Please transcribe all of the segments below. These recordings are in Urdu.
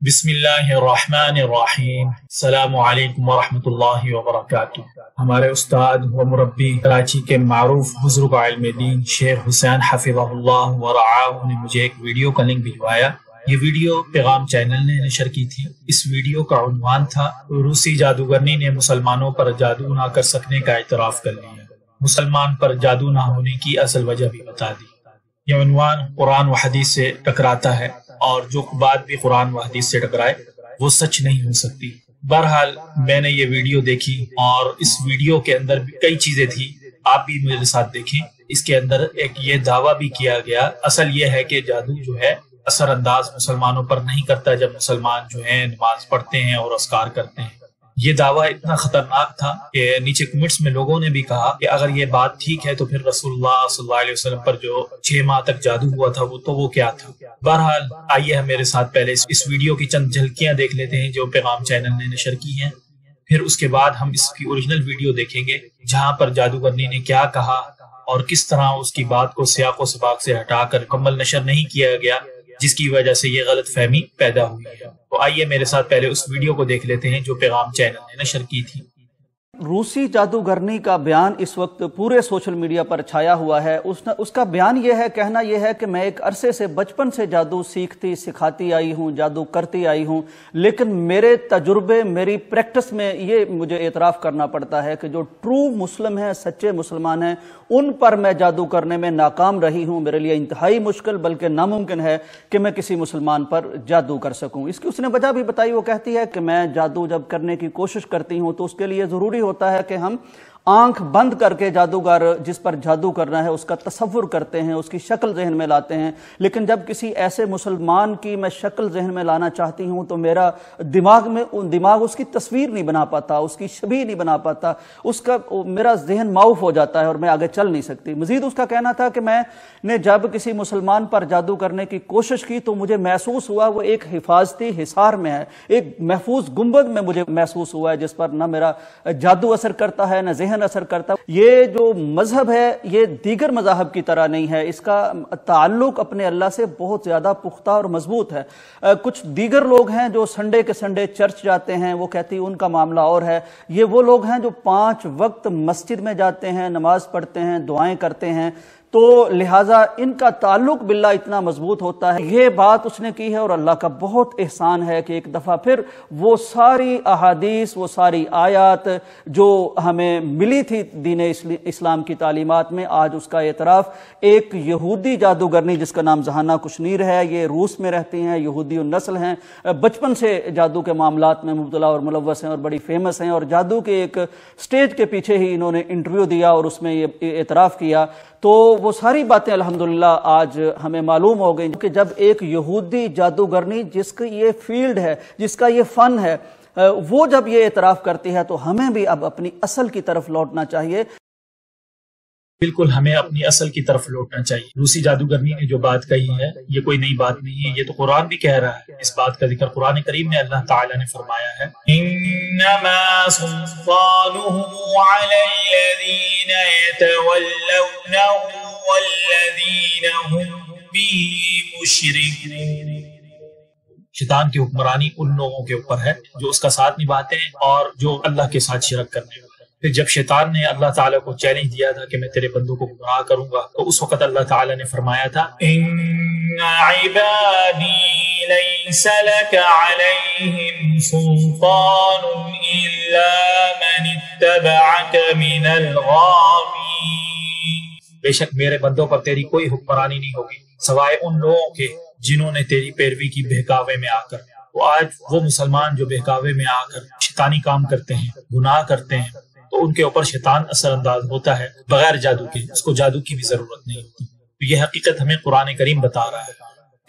بسم اللہ الرحمن الرحیم۔ السلام علیکم ورحمۃ اللہ وبرکاتہ۔ ہمارے استاد و مربی کراچی کے معروف بزرگ علم دین شیخ حسین حفظہ اللہ ورعاہ نے مجھے ایک ویڈیو کا لنک بھجوایا۔ یہ ویڈیو پیغام چینل نے نشر کی تھی۔ اس ویڈیو کا عنوان تھا روسی جادوگرنی نے مسلمانوں پر جادو نہ کر سکنے کا اعتراف کر لیا، مسلمان پر جادو نہ ہونے کی اصل وجہ بھی بتا دی۔ یہ عنوان قرآن و حدیث سے ٹکراتا ہے، اور جو بات بھی قرآن و حدیث سے ٹکرائے وہ سچ نہیں ہو سکتی۔ بہرحال میں نے یہ ویڈیو دیکھی اور اس ویڈیو کے اندر بھی کئی چیزیں تھی، آپ بھی میرے ساتھ دیکھیں۔ اس کے اندر ایک یہ دعویٰ بھی کیا گیا، اصل یہ ہے کہ جادو جو ہے اثر انداز مسلمانوں پر نہیں کرتا جب مسلمان جو ہیں نماز پڑھتے ہیں اور اذکار کرتے ہیں۔ یہ دعویٰ اتنا خطرناک تھا کہ نیچے کمنٹس میں لوگوں نے بھی کہا کہ اگر یہ بات ٹھیک ہے تو پھر رسول اللہ صلی اللہ علیہ وسلم پر جو 6 ماہ تک جادو ہوا تھا وہ کیا تھا۔ بہرحال آئیے ہم میرے ساتھ پہلے اس ویڈیو کی چند جھلکیاں دیکھ لیتے ہیں جو پیغام چینل نے نشر کی ہیں، پھر اس کے بعد ہم اس کی اوریجنل ویڈیو دیکھیں گے جہاں پر جادوگرنی نے کیا کہا اور کس طرح اس کی بات کو سیاق و سباق سے ہٹا کر مکمل نشر نہیں کیا گیا، جس کی وجہ سے یہ غلط فہمی پیدا ہوئی ہے۔ تو آئیے میرے ساتھ پہلے اس ویڈیو کو دیکھ لیتے ہیں جو پیغام چینل نے نشر کی تھی۔ روسی جادوگرنی کا بیان اس وقت پورے سوشل میڈیا پر چھایا ہوا ہے۔ اس کا بیان یہ ہے، کہنا یہ ہے کہ میں ایک عرصے سے بچپن سے جادو سیکھتی سکھاتی آئی ہوں، جادو کرتی آئی ہوں، لیکن میرے تجربے، میری پریکٹس میں یہ مجھے اعتراف کرنا پڑتا ہے کہ جو ٹرو مسلم ہیں، سچے مسلمان ہیں، ان پر میں جادو کرنے میں ناکام رہی ہوں۔ میرے لیے انتہائی مشکل بلکہ ناممکن ہے کہ میں کسی مسلمان پر جادو کر سکوں۔ اس کی اس نے وجہ بھی بتائی، وہ کہتی ہے کہ میں جادو جب کرنے کی کوشش کرتی ہوں تو اس کے لیے ضروری ہوتا ہے کہ ہم آنکھ بند کر کے جادوگر جس پر جادو کرنا ہے اس کا تصور کرتے ہیں، اس کی شکل ذہن میں لاتے ہیں، لیکن جب کسی ایسے مسلمان کی میں شکل ذہن میں لانا چاہتی ہوں تو میرا دماغ اس کی تصویر نہیں بنا پاتا، اس کی شبیہ نہیں بنا پاتا، میرا ذہن معاف ہو جاتا ہے اور میں آگے چل نہیں سکتی۔ مزید اس کا کہنا تھا کہ میں نے جب کسی مسلمان پر جادو کرنے کی کوشش کی تو مجھے محسوس ہوا وہ ایک حفاظتی حصار میں ہے، ایک محفوظ گنبد میں مجھے محسوس ہوا ہے جس پر نہ میرا جادو اثر کرتا ہے نہ ذہن اثر کرتا۔ یہ جو مذہب ہے یہ دیگر مذاہب کی طرح نہیں ہے، اس کا تعلق اپنے اللہ سے بہت زیادہ پختہ اور مضبوط ہے۔ کچھ دیگر لوگ ہیں جو سنڈے کے سنڈے چرچ جاتے ہیں، وہ کہتی ہیں ان کا معاملہ اور ہے۔ یہ وہ لوگ ہیں جو 5 وقت مسجد میں جاتے ہیں، نماز پڑھتے ہیں، دعائیں کرتے ہیں، تو لہٰذا ان کا تعلق باللہ اتنا مضبوط ہوتا ہے۔ یہ بات اس نے کی ہے اور اللہ کا بہت احسان ہے کہ ایک دفعہ پھر وہ ساری احادیث، وہ ساری آیات جو ہمیں ملی تھی دین اسلام کی تعلیمات میں، آج اس کا اعتراف ایک یہودی جادوگرنی جس کا نام ذہانہ کشنیر ہے، یہ روس میں رہتی ہیں، یہودی النسل ہیں، بچپن سے جادو کے معاملات میں مبتلا اور ملوث ہیں اور بڑی فیمس ہیں، اور جادو کے ایک سٹیج کے پیچھے ہی انہوں نے انٹرویو دیا اور اس میں یہ اعتراف کیا۔ تو وہ ساری باتیں الحمدللہ آج ہمیں معلوم ہو گئیں کہ جب ایک یہودی جادوگرنی جس کی یہ فیلڈ ہے، جس کا یہ فن ہے، وہ جب یہ اعتراف کرتی ہے تو ہمیں بھی اب اپنی اصل کی طرف لوٹنا چاہیے۔ بالکل ہمیں اپنی اصل کی طرف لوٹنا چاہیے۔ روسی جادوگرنی نے جو بات کہی ہے یہ کوئی نئی بات نہیں ہے، یہ تو قرآن بھی کہہ رہا ہے۔ اس بات کا ذکر قرآن کریم میں اللہ تعالیٰ نے فرمایا ہے، انما سلطانه علی الذین یتولونہ والذین هم به مشرکون۔ شیطان کی حکمرانی ان لوگوں کے اوپر ہے جو اس کا ساتھ نبھاتے ہیں اور جو اللہ کے ساتھ شرک کرنے والے۔ پھر جب شیطان نے اللہ تعالیٰ کو چیلنج دیا تھا کہ میں تیرے بندوں کو گمراہ کروں گا، تو اس وقت اللہ تعالیٰ نے فرمایا تھا، ان عبادی لیس لک علیہم سلطان الا من اتبعک من الغاوین۔ بے شک میرے بندوں پر تیری کوئی حکمرانی نہیں ہوگی سوائے ان لوگوں کے جنہوں نے تیری پیروی کی بہکاوے میں آ کر۔ تو آج وہ مسلمان جو بہکاوے میں آ کر شیطانی کام کرتے ہیں، گناہ کرتے ہیں، تو ان کے اوپر شیطان اثر انداز ہوتا ہے بغیر جادو کے، اس کو جادو کی بھی ضرورت نہیں ہوتی۔ تو یہ حقیقت ہمیں قرآن کریم بتا رہا ہے،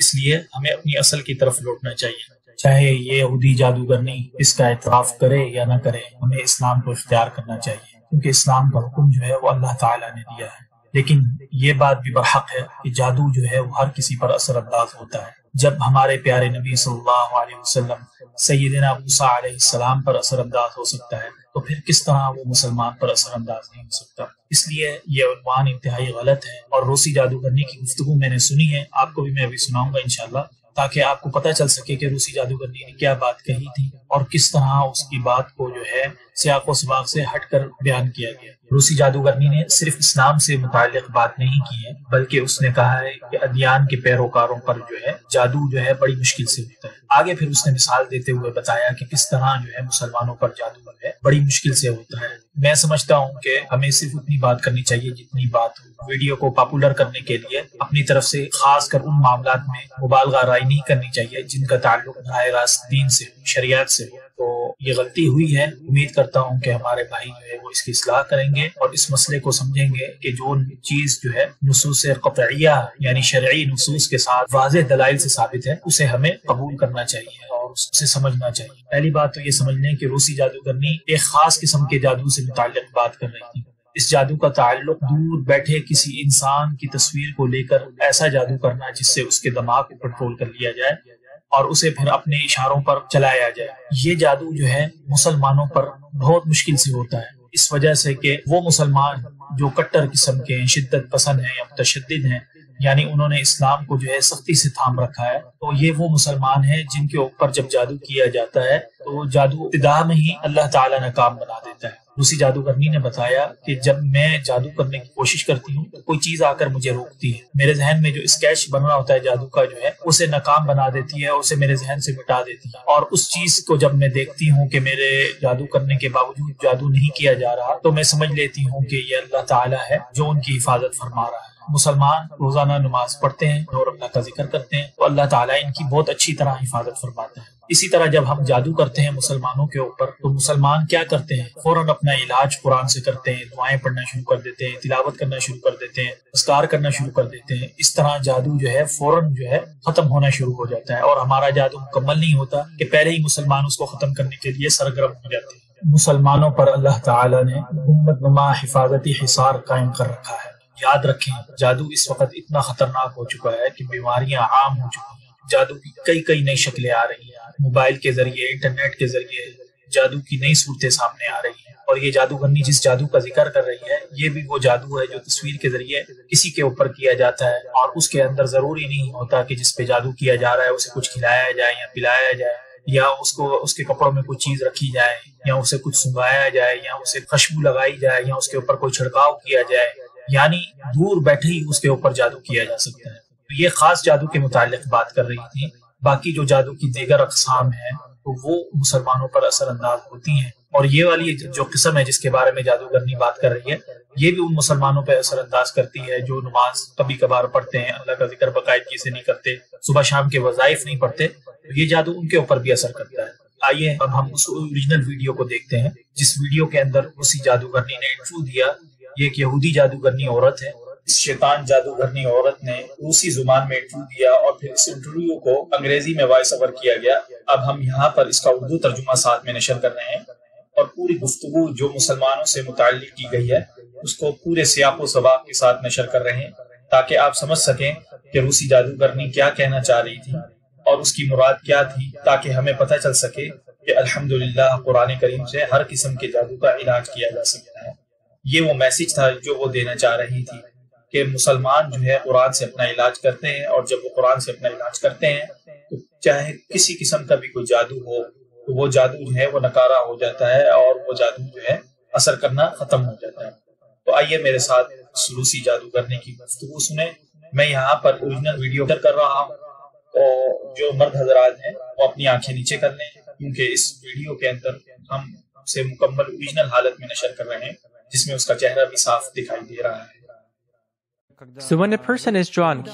اس لیے ہمیں اپنی اصل کی طرف لوٹنا چاہیے۔ چاہے یہ یہودی جادوگرنی اس کا اعتراف کرے یا نہ کرے، ہمیں اسلام کو اختیار کرنا چاہیے، کیونکہ اسلام کا حکم جو ہے وہ اللہ تعالیٰ نے دیا ہے۔ لیکن یہ بات بھی برحق ہے کہ جادو جو ہے وہ ہر کسی پر اثر انداز ہوتا ہے۔ جب ہمارے پیارے نبی صلی اللہ علیہ وسلم سیدنا موسیٰ علیہ السلام پر اثر انداز ہو سکتا ہے تو پھر کس طرح وہ مسلمان پر اثر انداز نہیں ہو سکتا۔ اس لیے یہ عنوان انتہائی غلط ہے، اور روسی جادوگرنی کی گفتگو میں نے سنی ہے، آپ کو بھی میں ابھی سناؤں گا انشاءاللہ۔ تاکہ آپ کو پتہ چل سکے کہ روسی جادوگرنی نے کیا بات کہی تھی اور کس طرح اس کی بات کو جو ہے سیاق و سباق سے ہٹ کر بیان کیا گیا۔ روسی جادوگرنی نے صرف اسلام سے متعلق بات نہیں کی ہے، بلکہ اس نے کہا ہے کہ ادیان کے پیروکاروں پر جو ہے جادو جو ہے بڑی مشکل سے ہوتا ہے۔ آگے پھر اس نے مثال دیتے ہوئے بتایا کہ کس طرح جو ہے مسلمانوں پر جادو جو ہے بڑی مشکل سے ہوتا ہے۔ میں سمجھتا ہوں کہ ہمیں صرف اتنی بات کرنی چاہیے جتنی بات ہو۔ ویڈیو کو پاپولر کرنے کے لیے اپنی طرف سے خاص کر ان معاملات میں مبالغہ رائے نہیں کرنی چاہیے جن کا تعلق براہ راست دین سے شریعت سے ہو۔ تو یہ غلطی ہوئی ہے، امید کرتا ہوں کہ ہمارے بھائی جو ہے وہ اس کی اصلاح کریں گے اور اس مسئلے کو سمجھیں گے کہ جو چیز جو ہے نصوص قطعیہ یعنی شرعی نصوص کے ساتھ واضح دلائل سے ثابت ہے اسے ہمیں قبول کرنا چاہیے اور اسے سمجھنا چاہیے۔ پہلی بات تو یہ سمجھ لیں کہ روسی جادوگرنی ایک خاص قسم کے جادو سے متعلق بات کر رہی تھی۔ اس جادو کا تعلق دور بیٹھے کسی انسان کی تصویر کو لے کر ایسا جادو کرنا جس سے اس کے دماغ کو کنٹرول کر لیا جائے اور اسے پھر اپنے اشاروں پر چلایا جائے۔ یہ جادو جو ہے مسلمانوں پر بہت مشکل سے ہوتا ہے، اس وجہ سے کہ وہ مسلمان جو کٹر قسم کے ہیں، شدت پسند ہیں یا متشدد ہیں، یعنی انہوں نے اسلام کو جو ہے سختی سے تھام رکھا ہے، تو یہ وہ مسلمان ہیں جن کے اوپر جب جادو کیا جاتا ہے تو جادو ابتدا میں ہی اللہ تعالیٰ ناکام بنا دیتا ہے۔ روسی جادوگرنی نے بتایا کہ جب میں جادو کرنے کی کوشش کرتی ہوں تو کوئی چیز آ کر مجھے روکتی ہے، میرے ذہن میں جو اسکیچ بن رہا ہوتا ہے جادو کا جو ہے اسے ناکام بنا دیتی ہے، اسے میرے ذہن سے مٹا دیتی ہے، اور اس چیز کو جب میں دیکھتی ہوں کہ میرے جادو کرنے کے باوجود جادو نہیں کیا جا رہا تو میں سمجھ لیتی ہوں کہ یہ اللہ تعالیٰ ہے جو ان کی حفاظت فرما رہا ہے۔ مسلمان روزانہ نماز پڑھتے ہیں اور اللہ کا ذکر کرتے ہیں تو اللہ تعالیٰ ان کی بہت اچھی طرح حفاظت فرماتا ہے۔ اسی طرح جب ہم جادو کرتے ہیں مسلمانوں کے اوپر تو مسلمان کیا کرتے ہیں، فوراً اپنا علاج قرآن سے کرتے ہیں، دعائیں پڑھنا شروع کر دیتے ہیں، تلاوت کرنا شروع کر دیتے ہیں، واذکار کرنا شروع کر دیتے ہیں۔ اس طرح جادو جو ہے فوراً جو ہے ختم ہونا شروع ہو جاتا ہے اور ہمارا جادو مکمل نہیں ہوتا کہ پہلے ہی مسلمان اس کو ختم کرنے کے لیے سرگرم ہو جاتے ہیں۔ مسلمانوں پر اللہ تعالیٰ نے امت نما حفاظتی حصار قائم کر رکھا ہے۔ یاد رکھیں جادو اس وقت اتنا خطرناک ہو چکا ہے کہ بیماریاں عام ہو چکی ہیں، جادو کی کئی نئی شکلیں آ رہی ہیں، موبائل کے ذریعے، انٹرنیٹ کے ذریعے جادو کی نئی صورتیں سامنے آ رہی ہیں، اور یہ جادوگرنی جس جادو کا ذکر کر رہی ہے یہ بھی وہ جادو ہے جو تصویر کے ذریعے کسی کے اوپر کیا جاتا ہے، اور اس کے اندر ضروری نہیں ہوتا کہ جس پہ جادو کیا جا رہا ہے اسے کچھ کھلایا جائے یا پلایا جائے یا اس کے کپڑوں میں کوئی چیز رکھی جائے یا اسے کچھ سنگایا جائے یا اسے خوشبو لگائی جائے یا اس کے اوپر کوئی چھڑکاؤ کیا جائے، یعنی دور بیٹھے ہی اس کے اوپر جادو کیا جا سکتا ہے۔ تو یہ خاص جادو کے متعلق بات کر رہی تھی، باقی جو جادو کی دیگر اقسام ہیں تو وہ مسلمانوں پر اثر انداز ہوتی ہیں، اور یہ والی جو قسم ہے جس کے بارے میں جادوگرنی بات کر رہی ہے یہ بھی ان مسلمانوں پہ اثر انداز کرتی ہے جو نماز کبھی کبھار پڑھتے ہیں، اللہ کا ذکر باقاعدگی سے نہیں کرتے، صبح شام کے وظائف نہیں پڑھتے، تو یہ جادو ان کے اوپر بھی اثر کرتا ہے۔ آئیے اب ہم اس اوریجنل ویڈیو کو دیکھتے ہیں جس ویڈیو کے اندر روسی جادوگرنی نے انٹرویو دیا۔ یہ ایک یہودی جادوگرنی عورت ہے، اس شیطان جادوگرنی عورت نے روسی زبان میں انٹرویو دیا اور پھر اس انٹرویو کو انگریزی میں وائس اوور کیا گیا۔ اب ہم یہاں پر اس کا اردو ترجمہ ساتھ میں نشر کر رہے ہیں اور پوری گفتگو جو مسلمانوں سے متعلق کی گئی ہے اس کو پورے سیاق و سباق کے ساتھ نشر کر رہے ہیں تاکہ آپ سمجھ سکیں کہ روسی جادوگرنی کیا کہنا چاہ رہی تھی اور اس کی مراد کیا تھی، تاکہ ہمیں پتہ چل سکے کہ الحمدللہ قرآن کریم سے ہر قسم کے جادو کا علاج کیا جا سکتا ہے۔ یہ وہ میسج تھا جو وہ دینا چاہ رہی تھی کہ مسلمان جو ہے قرآن سے اپنا علاج کرتے ہیں، اور جب وہ قرآن سے اپنا علاج کرتے ہیں تو چاہے کسی قسم کا بھی کوئی جادو ہو تو وہ جادو جو ہے وہ نکارا ہو جاتا ہے اور وہ جادو جو ہے اثر کرنا ختم ہو جاتا ہے۔ تو آئیے میرے ساتھ روسی جادوگرنی کی گفتگو سنیں۔ میں یہاں پر اوریجنل ویڈیو کر رہا ہوں، اور جو مرد حضرات ہیں وہ اپنی آنکھیں نیچے کر لیں کیونکہ اس ویڈیو کے اندر ہم اسے مکمل اوریجنل حالت میں نشر کر رہے ہیں جس میں اس کا چہرہ بھی صاف دکھائی دے رہا ہے۔ So when a person is drunk,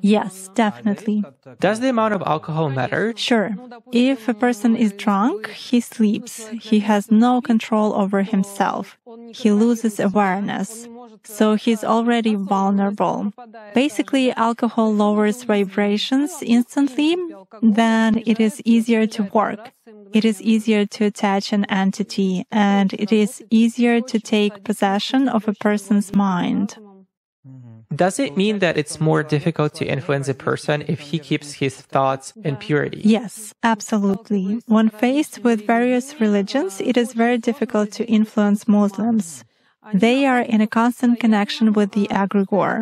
Yes, definitely. does the amount of alcohol matter? Sure. If a person is drunk, he sleeps. He has no control over himself. He loses awareness. So he's already vulnerable. Basically, alcohol lowers vibrations instantly. Then it is easier to work. It is easier to attach an entity, and it is easier to take possession of a person's mind. Does it mean that it's more difficult to influence a person if he keeps his thoughts in purity? Yes, absolutely. When faced with various religions, it is very difficult to influence Muslims. They are in a constant connection with the egregore.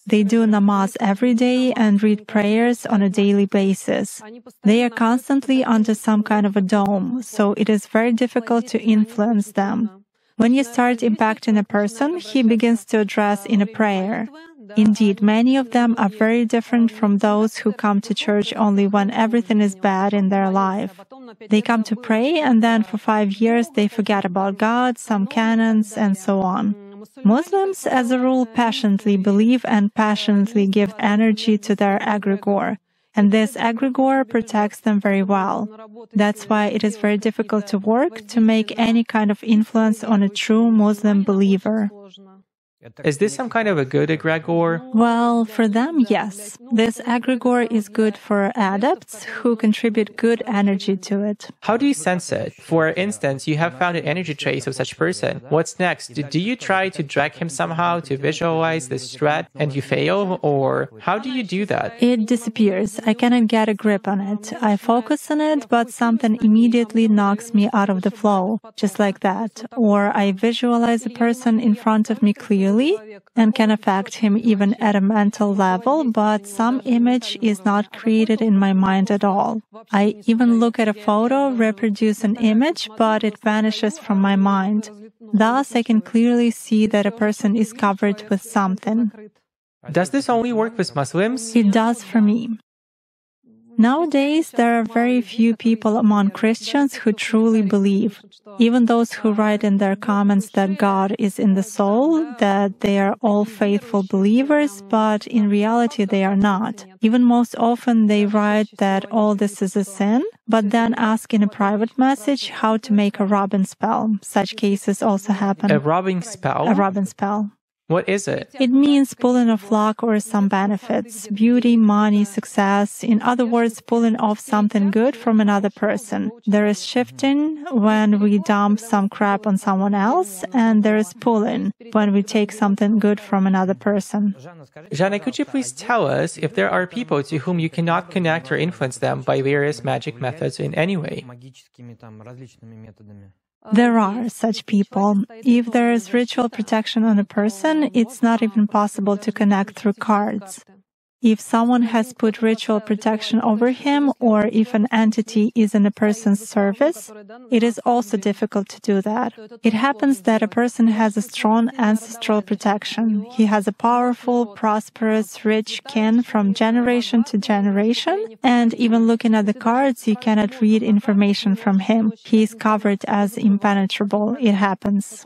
They do namaz every day and read prayers on a daily basis. They are constantly under some kind of a dome, so it is very difficult to influence them. When you start impacting a person, he begins to address in a prayer. Indeed, many of them are very different from those who come to church only when everything is bad in their life. They come to pray and then for 5 years they forget about God, some canons, and so on. Muslims, as a rule, passionately believe and passionately give energy to their egregore, and this egregore protects them very well. That's why it is very difficult to work to make any kind of influence on a true Muslim believer. Is this some kind of a good egregore? Well, for them, yes. This egregore is good for adepts who contribute good energy to it. How do you sense it? For instance, you have found an energy trace of such person. What's next? Do you try to drag him somehow to visualize this threat and you fail? Or how do you do that? It disappears. I cannot get a grip on it. I focus on it, but something immediately knocks me out of the flow, just like that. Or I visualize a person in front of me clearly and can affect him even at a mental level, but some image is not created in my mind at all. I even look at a photo, reproduce an image, but it vanishes from my mind. Thus, I can clearly see that a person is covered with something. Does this only work with Muslims? It does for me. Nowadays, there are very few people among Christians who truly believe. Even those who write in their comments that God is in the soul, that they are all faithful believers, but in reality they are not. Even most often they write that all this is a sin, but then ask in a private message how to make a rubbing spell. Such cases also happen. A rubbing spell? A rubbing spell. What is it? It means pulling off luck or some benefits, beauty, money, success. In other words, pulling off something good from another person. There is shifting when we dump some crap on someone else, and there is pulling when we take something good from another person. Jane, could you please tell us if there are people to whom you cannot connect or influence them by various magic methods in any way? There are such people. If there is ritual protection on a person, it's not even possible to connect through cards. If someone has put ritual protection over him, or if an entity is in a person's service, it is also difficult to do that. It happens that a person has a strong ancestral protection. He has a powerful, prosperous, rich kin from generation to generation, and even looking at the cards, you cannot read information from him. He is covered as impenetrable. It happens.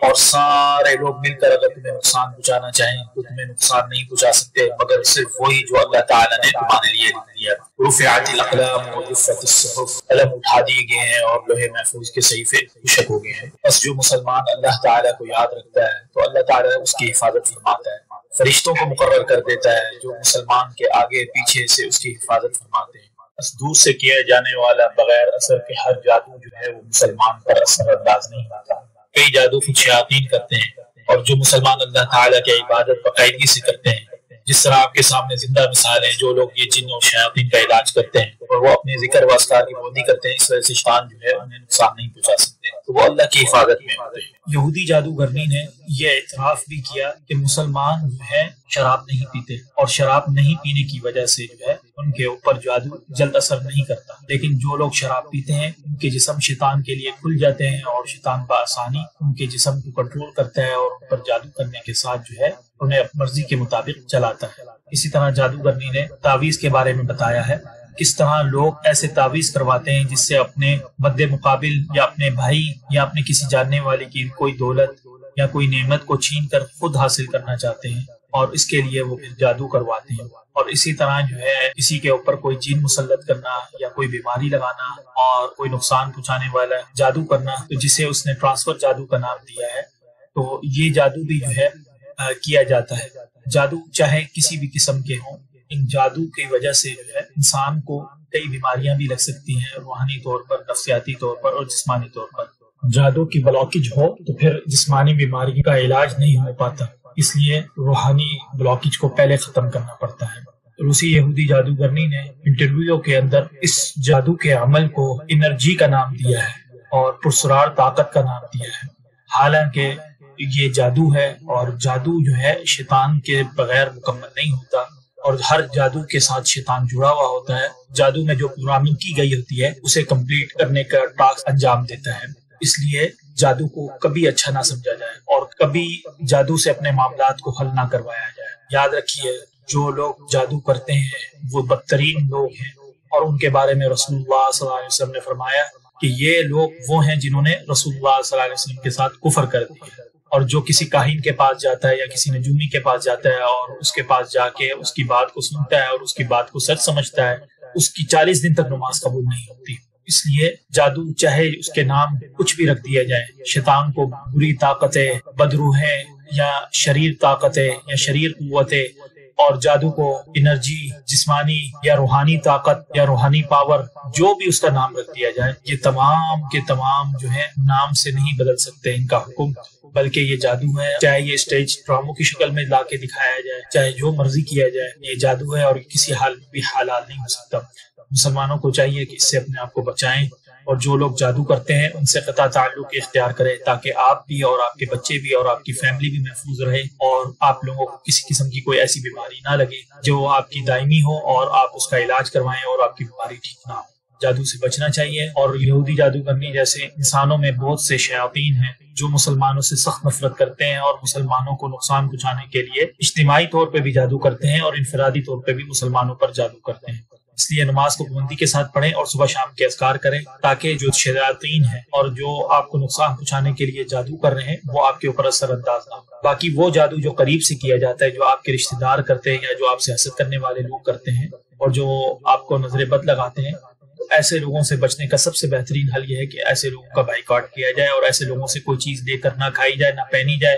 اور سارے لوگ مل کر اگر تمہیں نقصان پہنچانا چاہیں تو تمہیں نقصان نہیں پہنچا سکتے مگر صرف وہی جو اللہ تعالیٰ نے تمہارے لیے لکھ دیا۔ رفعت الاقلام وجفت الصحف، قلم اٹھا دیے گئے ہیں اور لوح محفوظ کے صحیفے خشک ہو گئے ہیں۔ بس جو مسلمان اللہ تعالیٰ کو یاد رکھتا ہے تو اللہ تعالیٰ اس کی حفاظت فرماتا ہے، فرشتوں کو مقرر کر دیتا ہے جو مسلمان کے آگے پیچھے سے اس کی حفاظت فرماتے ہیں۔ بس دور سے کیا جانے والا بغیر اثر کے ہر جادو جو ہے وہ مسلمان پر اثر انداز نہیں ہوتا۔ کئی جادو خود شیاطین کرتے ہیں، اور جو مسلمان اللہ تعالیٰ کی عبادت باقاعدگی سے کرتے ہیں، جس طرح آپ کے سامنے زندہ مثال ہے جو لوگ یہ جن اور شیاطین کا علاج کرتے ہیں اور وہ اپنے ذکر واذکار کی پابندی کرتے ہیں، اس وجہ سے شیطان جو ہے انہیں نقصان نہیں پہنچا سکتے، تو وہ اللہ کی حفاظت میں ہوتے ہیں۔ یہودی جادوگرنی نے یہ اعتراف بھی کیا کہ مسلمان جو ہے شراب نہیں پیتے، اور شراب نہیں پینے کی وجہ سے جو ہے ان کے اوپر جادو جلد اثر نہیں کرتا، لیکن جو لوگ شراب پیتے ہیں ان کے جسم شیطان کے لیے کھل جاتے ہیں اور شیطان بآسانی ان کے جسم کو کنٹرول کرتا ہے اور ان پر جادو کرنے کے ساتھ جو ہے انہیں اپنی مرضی کے مطابق چلاتا ہے۔ اسی طرح جادوگرنی نے تعویذ کے بارے میں بتایا ہے، کس طرح لوگ ایسے تعویذ کرواتے ہیں جس سے اپنے مد مقابل یا اپنے بھائی یا اپنے کسی جاننے والے کی کوئی دولت یا کوئی نعمت کو چھین کر خود حاصل کرنا چاہتے ہیں، اور اس کے لیے وہ پھر جادو کرواتے ہیں۔ اور اسی طرح جو ہے کسی کے اوپر کوئی جن مسلط کرنا یا کوئی بیماری لگانا اور کوئی نقصان پہنچانے والا جادو کرنا، تو جسے اس نے ٹرانسفر جادو کا نام دیا ہے، تو یہ جادو بھی جو ہے کیا جاتا ہے۔ جادو چاہے کسی بھی قسم کے ہوں، ان جادو کی وجہ سے جو ہے انسان کو کئی بیماریاں بھی لگ سکتی ہیں، روحانی طور پر، نفسیاتی طور پر اور جسمانی طور پر۔ جادو کی بلاکیج ہو تو پھر جسمانی بیماری کا علاج نہیں ہو پاتا، اس لیے روحانی بلاکیج کو پہلے ختم کرنا پڑتا ہے۔ روسی یہودی جادوگرنی نے انٹرویو کے اندر اس جادو کے عمل کو انرجی کا نام دیا ہے اور پرسرار طاقت کا نام دیا ہے، حالانکہ یہ جادو ہے، اور جادو جو ہے شیطان کے بغیر مکمل نہیں ہوتا، اور ہر جادو کے ساتھ شیطان جڑا ہوا ہوتا ہے۔ جادو میں جو پروگرامنگ کی گئی ہوتی ہے اسے کمپلیٹ کرنے کا ٹاسک انجام دیتا ہے، اس لیے جادو کو کبھی اچھا نہ سمجھا جائے اور کبھی جادو سے اپنے معاملات کو حل نہ کروایا جائے۔ یاد رکھیے جو لوگ جادو کرتے ہیں وہ بدترین لوگ ہیں، اور ان کے بارے میں رسول اللہ صلی اللہ علیہ وسلم نے فرمایا کہ یہ لوگ وہ ہیں جنہوں نے رسول اللہ صلی اللہ علیہ وسلم کے ساتھ کفر کر دیا۔ اور جو کسی کاہن کے پاس جاتا ہے یا کسی نجومی کے پاس جاتا ہے اور اس کے پاس جا کے اس کی بات کو سنتا ہے اور اس کی بات کو سچ سمجھتا ہے، اس کی 40 دن تک نماز قبول نہیں ہوتی۔ اس لیے جادو چاہے اس کے نام کچھ بھی رکھ دیا جائے، شیطان کو بری طاقتیں، بدروحیں یا شریر طاقتیں یا شریر قوتیں، اور جادو کو انرجی، جسمانی یا روحانی طاقت یا روحانی پاور، جو بھی اس کا نام رکھ دیا جائے، یہ تمام کے تمام جو ہے نام سے نہیں بدل سکتے ان کا حکم، بلکہ یہ جادو ہے، چاہے یہ اسٹیج ڈراموں کی شکل میں لا کے دکھایا جائے، چاہے جو مرضی کیا جائے، یہ جادو ہے اور کسی حال بھی حلال نہیں ہو سکتا۔ مسلمانوں کو چاہیے کہ اس سے اپنے آپ کو بچائیں، اور جو لوگ جادو کرتے ہیں ان سے قطع تعلق اختیار کریں، تاکہ آپ بھی اور آپ کے بچے بھی اور آپ کی فیملی بھی محفوظ رہے، اور آپ لوگوں کو کسی قسم کی کوئی ایسی بیماری نہ لگے جو آپ کی دائمی ہو، اور آپ اس کا علاج کروائیں اور آپ کی بیماری ٹھیک نہ ہو۔ جادو سے بچنا چاہیے، اور یہودی جادوگرنی جیسے انسانوں میں بہت سے شیاطین ہیں جو مسلمانوں سے سخت نفرت کرتے ہیں اور مسلمانوں کو نقصان پہنچانے کے لیے اجتماعی طور پہ بھی جادو کرتے ہیں اور انفرادی طور پہ بھی مسلمانوں پر جادو کرتے ہیں۔ اس لیے نماز کو پابندی کے ساتھ پڑھیں اور صبح شام کے اذکار کریں، تاکہ جو شیاطین ہیں اور جو آپ کو نقصان پہنچانے کے لیے جادو کر رہے ہیں وہ آپ کے اوپر اثر انداز نہ ہو۔ باقی وہ جادو جو قریب سے کیا جاتا ہے، جو آپ کے رشتہ دار کرتے ہیں یا جو آپ سے حسد کرنے والے لوگ کرتے ہیں اور جو آپ کو نظر بد لگاتے ہیں، ایسے لوگوں سے بچنے کا سب سے بہترین حل یہ ہے کہ ایسے لوگوں کا بائیکاٹ کیا جائے، اور ایسے لوگوں سے کوئی چیز لے کر نہ کھائی جائے، نہ پہنی جائے،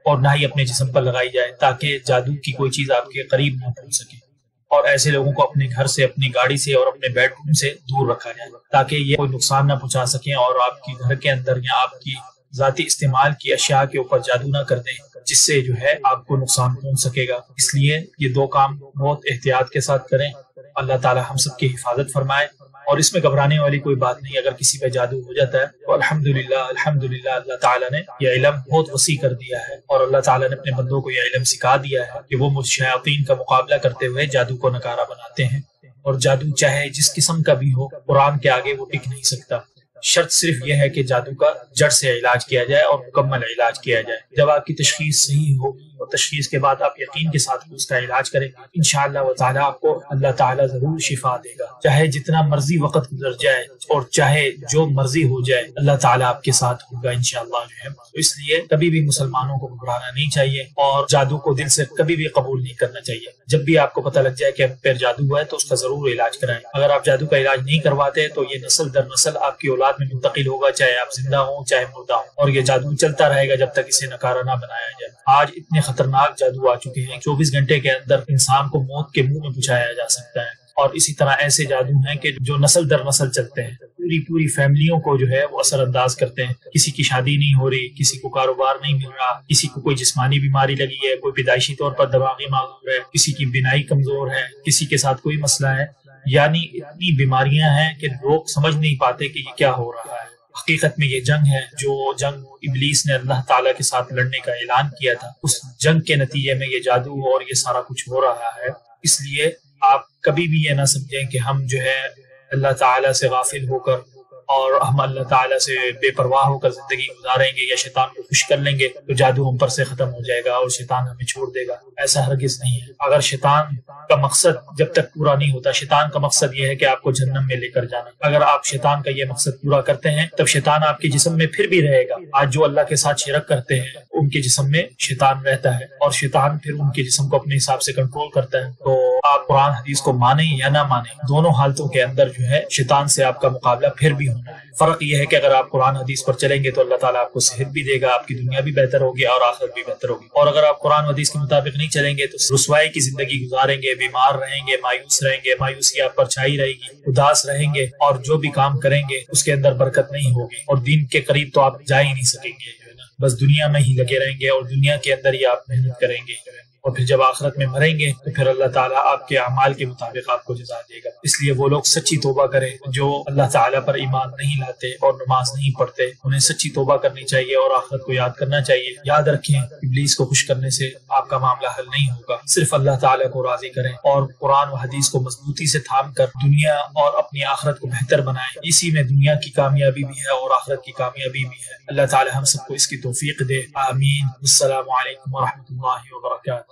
اور نہ ہی اپنے جسم پر لگائی جائے، تاکہ جادو کی کوئی چیز آپ کے قریب نہ پہنچ سکے۔ اور ایسے لوگوں کو اپنے گھر سے، اپنی گاڑی سے اور اپنے بیڈ روم سے دور رکھا جائے، تاکہ یہ کوئی نقصان نہ پہنچا سکیں اور آپ کی گھر کے اندر یا آپ کی ذاتی استعمال کی اشیاء کے اوپر جادو نہ کر دیں، جس سے جو ہے آپ کو نقصان پہنچ سکے گا۔ اس لیے یہ دو کام بہت احتیاط کے ساتھ کریں۔ اللہ تعالی ہم سب کی حفاظت فرمائے، اور اس میں گھبرانے والی کوئی بات نہیں۔ اگر کسی پہ جادو ہو جاتا ہے تو الحمدللہ اللہ تعالیٰ نے یہ علم بہت وسیع کر دیا ہے، اور اللہ تعالیٰ نے اپنے بندوں کو یہ علم سکھا دیا ہے کہ وہ شیاطین کا مقابلہ کرتے ہوئے جادو کو نکارہ بناتے ہیں، اور جادو چاہے جس قسم کا بھی ہو، قرآن کے آگے وہ ٹک نہیں سکتا۔ شرط صرف یہ ہے کہ جادو کا جڑ سے علاج کیا جائے اور مکمل علاج کیا جائے۔ جب آپ کی تشخیص صحیح ہوگی اور تشخیص کے بعد آپ یقین کے ساتھ اس کا علاج کریں، انشاءاللہ تعالی آپ کو اللہ تعالی ضرور شفا دے گا۔ چاہے جتنا مرضی وقت گزر جائے اور چاہے جو مرضی ہو جائے، اللہ تعالی آپ کے ساتھ ہوگا انشاءاللہ جو ہے۔ تو اس لیے کبھی بھی مسلمانوں کو گھبرانا نہیں چاہیے اور جادو کو دل سے کبھی بھی قبول نہیں کرنا چاہیے۔ جب بھی آپ کو پتہ لگ جائے کہ ہم پر جادو ہوا ہے تو اس کا ضرور علاج کرائیں۔ اگر آپ جادو کا علاج نہیں کرواتے تو یہ نسل در نسل آپ کی اولاد میں منتقل ہوگا، چاہے آپ زندہ ہوں چاہے مردہ ہوں، اور یہ جادو چلتا رہے گا جب تک اسے نکارہ نہ بنایا جائے۔ آج اتنے خطرناک جادو آ چکے ہیں، 24 گھنٹے کے اندر انسان کو موت کے منہ میں پہنچایا جا سکتا ہے، اور اسی طرح ایسے جادو ہیں کہ جو نسل در نسل چلتے ہیں، پوری فیملیوں کو جو ہے وہ اثر انداز کرتے ہیں۔ کسی کی شادی نہیں ہو رہی، کسی کو کاروبار نہیں مل رہا، کسی کو کوئی جسمانی بیماری لگی ہے، کوئی پیدائشی طور پر دماغی معذور ہے، کسی کی بینائی کمزور ہے، کسی کے ساتھ کوئی مسئلہ ہے، یعنی اتنی بیماریاں ہیں کہ لوگ سمجھ نہیں پاتے کہ یہ کیا ہو رہا ہے۔ حقیقت میں یہ جنگ ہے، جو جنگ ابلیس نے اللہ تعالیٰ کے ساتھ لڑنے کا اعلان کیا تھا، اس جنگ کے نتیجے میں یہ جادو اور یہ سارا کچھ ہو رہا ہے۔ اس لیے آپ کبھی بھی یہ نہ سمجھیں کہ ہم جو ہے اللہ تعالیٰ سے غافل ہو کر اور ہم اللہ تعالیٰ سے بے پرواہ ہو کر زندگی گزاریں گے یا شیطان کو خوش کر لیں گے تو جادو ہم پر سے ختم ہو جائے گا اور شیطان ہمیں چھوڑ دے گا۔ ایسا ہرگز نہیں ہے۔ اگر شیطان کا مقصد جب تک پورا نہیں ہوتا، شیطان کا مقصد یہ ہے کہ آپ کو جہنم میں لے کر جانا، اگر آپ شیطان کا یہ مقصد پورا کرتے ہیں تب شیطان آپ کے جسم میں پھر بھی رہے گا۔ آج جو اللہ کے ساتھ شرک کرتے ہیں ان کے جسم میں شیطان رہتا ہے اور شیطان پھر ان کے جسم کو اپنے حساب سے کنٹرول کرتا ہے۔ تو آپ قرآن حدیث کو مانیں یا نہ مانیں، دونوں حالتوں کے اندر جو ہے شیطان سے آپ کا مقابلہ پھر بھی ہونا ہے۔ فرق یہ ہے کہ اگر آپ قرآن حدیث پر چلیں گے تو اللہ تعالیٰ آپ کو صحت بھی دے گا، آپ کی دنیا بھی بہتر ہوگی اور آخرت بھی بہتر ہوگی، اور اگر آپ قرآن حدیث کے مطابق نہیں چلیں گے تو رسوائی کی زندگی گزاریں گے، بیمار رہیں گے، مایوس رہیں گے، مایوسی آپ پر چھائی رہے گی، اداس رہیں گے، اور جو بھی کام کریں گے اس کے اندر برکت نہیں ہوگی، اور دین کے قریب تو آپ جا ہی نہیں سکیں گے، جو ہے نا، بس دنیا میں ہی لگے رہیں گے اور دنیا کے اندر ہی آپ محنت کریں گے، اور پھر جب آخرت میں مریں گے تو پھر اللہ تعالیٰ آپ کے اعمال کے مطابق آپ کو جزا دے گا۔ اس لیے وہ لوگ سچی توبہ کریں جو اللہ تعالیٰ پر ایمان نہیں لاتے اور نماز نہیں پڑھتے، انہیں سچی توبہ کرنی چاہیے اور آخرت کو یاد کرنا چاہیے۔ یاد رکھیں، ابلیس کو خوش کرنے سے آپ کا معاملہ حل نہیں ہوگا، صرف اللہ تعالیٰ کو راضی کریں اور قرآن و حدیث کو مضبوطی سے تھام کر دنیا اور اپنی آخرت کو بہتر بنائیں۔ اسی میں دنیا کی کامیابی بھی ہے اور آخرت کی کامیابی بھی ہے۔ اللہ تعالیٰ ہم سب کو اس کی توفیق دے، آمین۔ السلام علیکم ورحمۃ اللہ وبرکاتہ۔